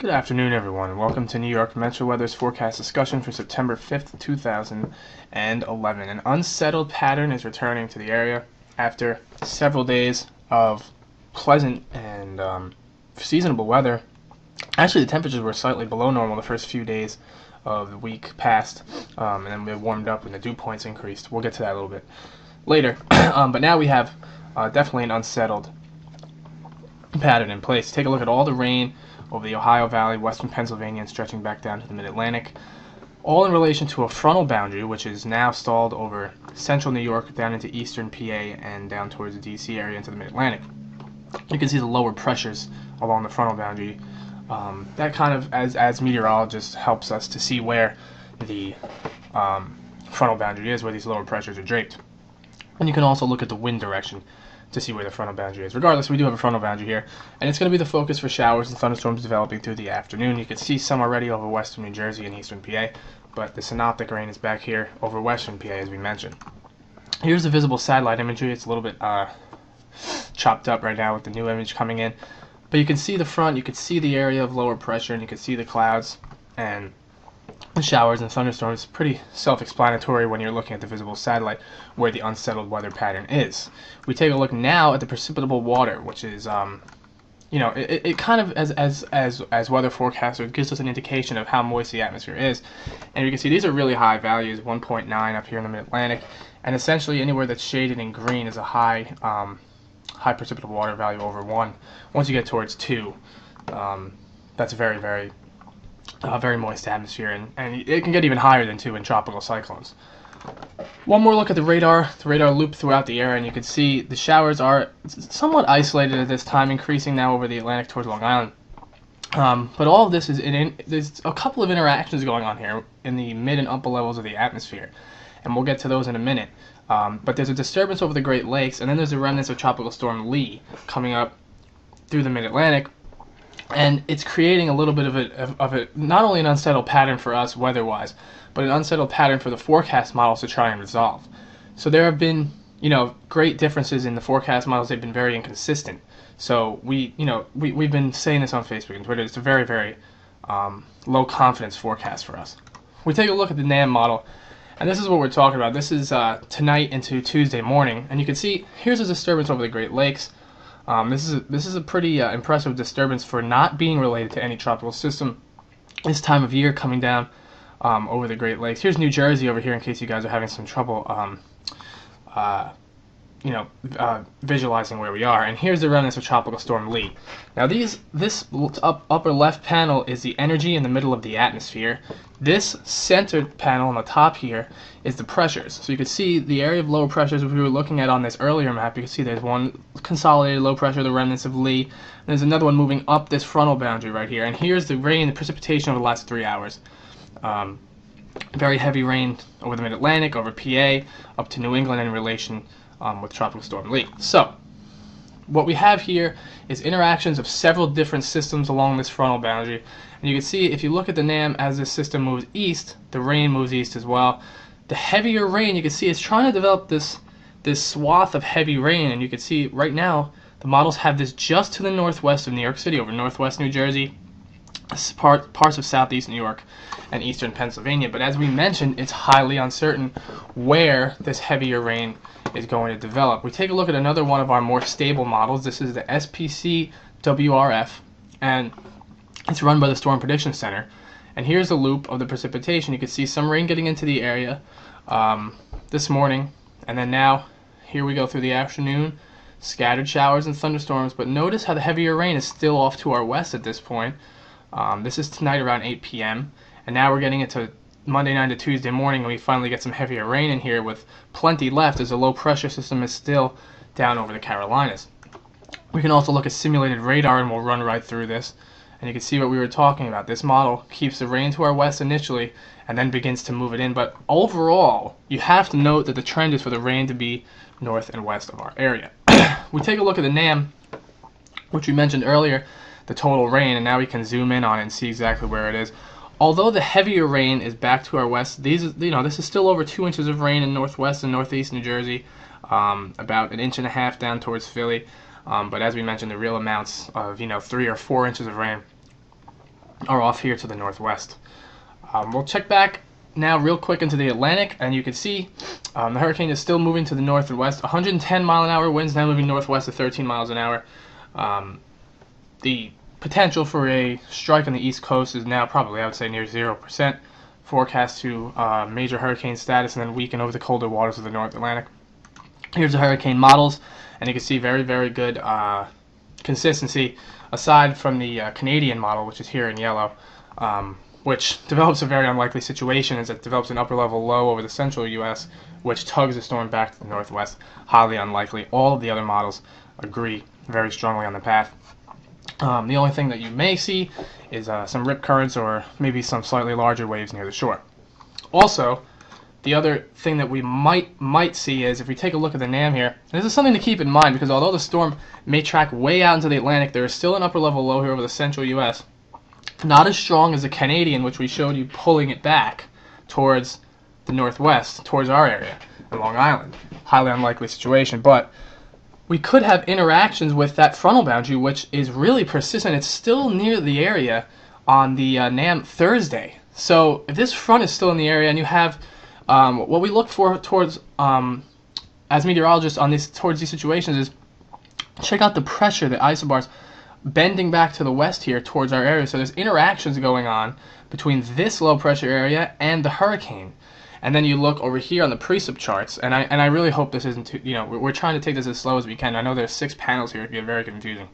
Good afternoon, everyone, and welcome to New York Metro Weather's forecast discussion for September 5th, 2011. An unsettled pattern is returning to the area after several days of pleasant and seasonable weather. Actually, the temperatures were slightly below normal the first few days of the week passed, and then they warmed up and the dew points increased. We'll get to that a little bit later. But now we have definitely an unsettled pattern in place. Take a look at all the rain over the Ohio Valley, western Pennsylvania, and stretching back down to the mid-Atlantic, all in relation to a frontal boundary which is now stalled over central New York down into eastern PA and down towards the DC area into the mid-Atlantic. You can see the lower pressures along the frontal boundary. That kind of, as meteorologists, helps us to see where the frontal boundary is, where these lower pressures are draped. And you can also look at the wind direction to see where the frontal boundary is. Regardless, we do have a frontal boundary here, and it's going to be the focus for showers and thunderstorms developing through the afternoon. You can see some already over western New Jersey and eastern PA, but the synoptic rain is back here over western PA, as we mentioned. Here's the visible satellite imagery. It's a little bit chopped up right now with the new image coming in, but you can see the front, you can see the area of lower pressure, and you can see the clouds and the showers and thunderstorms. Pretty self-explanatory when you're looking at the visible satellite where the unsettled weather pattern is. We take a look now at the precipitable water, which is it kind of, as weather forecaster, it gives us an indication of how moist the atmosphere is. And you can see these are really high values, 1.9 up here in the mid-Atlantic, and essentially anywhere that's shaded in green is a high precipitable water value over 1. Once you get towards 2, that's very, very moist atmosphere, and it can get even higher than 2 in tropical cyclones. One more look at the radar loop throughout the area, and you can see the showers are somewhat isolated at this time, increasing now over the Atlantic towards Long Island. But all of this is there's a couple of interactions going on here in the mid and upper levels of the atmosphere, and we'll get to those in a minute. But there's a disturbance over the Great Lakes, and then there's the remnants of Tropical Storm Lee coming up through the mid-Atlantic. And it's creating a little bit of a not only an unsettled pattern for us weather-wise, but an unsettled pattern for the forecast models to try and resolve. So there have been, great differences in the forecast models. They've been very inconsistent. So we've been saying this on Facebook and Twitter. It's a very, very low confidence forecast for us. We take a look at the NAM model, and this is what we're talking about. This is tonight into Tuesday morning, and you can see here's a disturbance over the Great Lakes. This is a pretty impressive disturbance for not being related to any tropical system this time of year, coming down over the Great Lakes. Here's New Jersey over here in case you guys are having some trouble visualizing where we are. And here's the remnants of Tropical Storm Lee. Now this upper left panel is the energy in the middle of the atmosphere. This centered panel on the top here is the pressures. So you can see the area of lower pressures, which we were looking at on this earlier map. You can see there's one consolidated low pressure, the remnants of Lee. And there's another one moving up this frontal boundary right here. And here's the rain, the precipitation over the last 3 hours. Very heavy rain over the mid-Atlantic, over PA, up to New England in relation with Tropical Storm Lee. So what we have here is interactions of several different systems along this frontal boundary. And you can see if you look at the NAM, as this system moves east, the rain moves east as well. The heavier rain, you can see, is trying to develop this swath of heavy rain. And you can see right now the models have this just to the northwest of New York City, over northwest New Jersey, parts of southeast New York, and eastern Pennsylvania. But as we mentioned, it's highly uncertain where this heavier rain is going to develop. We take a look at another one of our more stable models. This is the SPC WRF, and it's run by the Storm Prediction Center. And here's the loop of the precipitation. You can see some rain getting into the area this morning, and then now here we go through the afternoon, scattered showers and thunderstorms. But notice how the heavier rain is still off to our west at this point. This is tonight around 8 p.m. and now we're getting into Monday night to Tuesday morning, and we finally get some heavier rain in here with plenty left as the low pressure system is still down over the Carolinas. We can also look at simulated radar, and we'll run right through this, and you can see what we were talking about. This model keeps the rain to our west initially and then begins to move it in, but overall you have to note that the trend is for the rain to be north and west of our area. We take a look at the NAM, which we mentioned earlier, the total rain, and now we can zoom in on it and see exactly where it is. Although the heavier rain is back to our west, this is still over 2 inches of rain in northwest and northeast New Jersey, about 1.5 inches down towards Philly. But as we mentioned, the real amounts of 3 or 4 inches of rain are off here to the northwest. We'll check back now real quick into the Atlantic, and you can see the hurricane is still moving to the north and west. 110 mile an hour winds, now moving northwest at 13 miles an hour. The potential for a strike on the east coast is now probably, I would say, near 0%. Forecast to major hurricane status and then weaken over the colder waters of the North Atlantic. Here's the hurricane models, and you can see very, very good consistency aside from the Canadian model, which is here in yellow, which develops a very unlikely situation as it develops an upper level low over the central U.S., which tugs the storm back to the northwest. Highly unlikely. All of the other models agree very strongly on the path. The only thing that you may see is some rip currents or maybe some slightly larger waves near the shore. Also, the other thing that we might see is if we take a look at the NAM here, and this is something to keep in mind because although the storm may track way out into the Atlantic, there is still an upper level low here over the central U.S. Not as strong as the Canadian, which we showed you pulling it back towards the northwest, towards our area, and Long Island. Highly unlikely situation, but we could have interactions with that frontal boundary, which is really persistent. It's still near the area on the NAM Thursday. So if this front is still in the area and you have what we look for towards as meteorologists on towards these situations is check out the pressure, the isobars bending back to the west here towards our area. So there's interactions going on between this low pressure area and the hurricane. And then you look over here on the precip charts, and I really hope this isn't too, we're trying to take this as slow as we can. I know there's 6 panels here, it can get very confusing.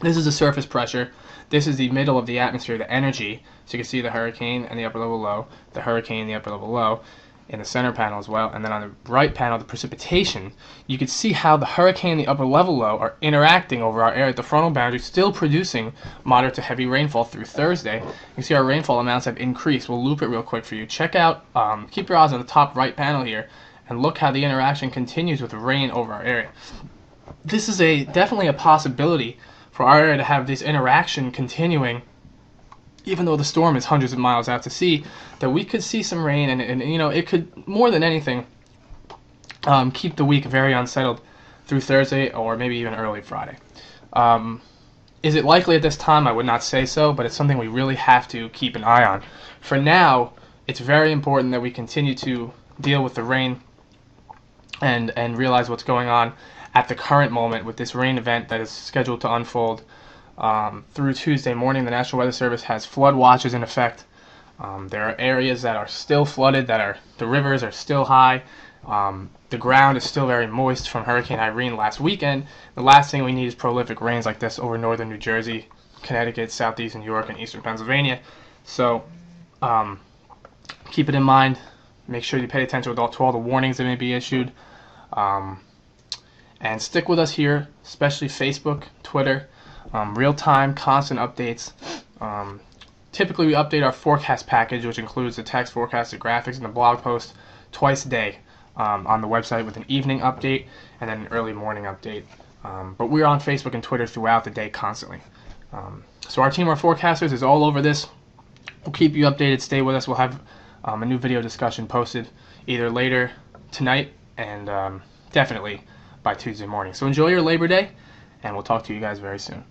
This is the surface pressure. This is the middle of the atmosphere, the energy. So you can see the hurricane and the upper level low, the hurricane and the upper level low in the center panel as well. And then on the right panel, the precipitation, you can see how the hurricane and the upper level low are interacting over our area at the frontal boundary, still producing moderate to heavy rainfall through Thursday. You can see our rainfall amounts have increased. We'll loop it real quick for you. Check out, keep your eyes on the top right panel here, and look how the interaction continues with rain over our area. This is definitely a possibility for our area to have this interaction continuing, even though the storm is hundreds of miles out to sea, that we could see some rain, and it could, more than anything, keep the week very unsettled through Thursday or maybe even early Friday. Is it likely at this time? I would not say so, but it's something we really have to keep an eye on. For now, it's very important that we continue to deal with the rain and realize what's going on at the current moment with this rain event that is scheduled to unfold through Tuesday morning. The National Weather Service has flood watches in effect. There are areas that are still flooded, the rivers are still high. The ground is still very moist from Hurricane Irene last weekend. The last thing we need is prolific rains like this over northern New Jersey, Connecticut, southeast New York, and eastern Pennsylvania. So keep it in mind. Make sure you pay attention to all the warnings that may be issued. And stick with us here, especially Facebook, Twitter, real-time, constant updates. Typically, we update our forecast package, which includes the text forecast, the graphics, and the blog post twice a day on the website with an evening update and then an early morning update. But we're on Facebook and Twitter throughout the day constantly. So our team, our forecasters, is all over this. We'll keep you updated. Stay with us. We'll have a new video discussion posted either later tonight and definitely by Tuesday morning. So enjoy your Labor Day, and we'll talk to you guys very soon.